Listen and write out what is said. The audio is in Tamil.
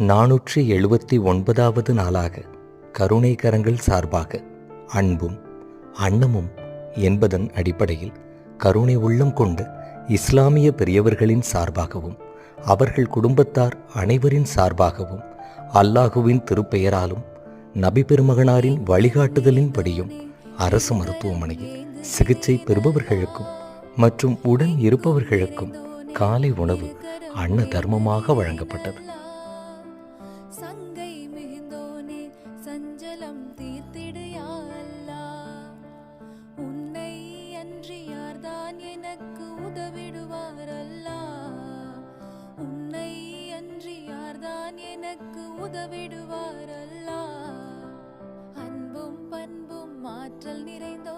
479வது நாளாக கருணை கரங்கள் சார்பாக அன்பும் அன்னமும் என்பதன் அடிப்படையில் கருணை உள்ளம் கொண்ட இஸ்லாமிய பெரியவர்களின் சார்பாகவும் அவர்கள் குடும்பத்தார் அனைவரின் சார்பாகவும் அல்லாஹுவின் திருப்பெயராலும் நபி பெருமகனாரின் வழிகாட்டுதலின்படியும் அரசு மருத்துவமனையில் சிகிச்சை பெறுபவர்களுக்கும் மற்றும் உடன் இருப்பவர்களுக்கும் காலை உணவு அன்ன தர்மமாக வழங்கப்பட்டது. அன்பும் பண்பும் மாற்றல் நிறைந்த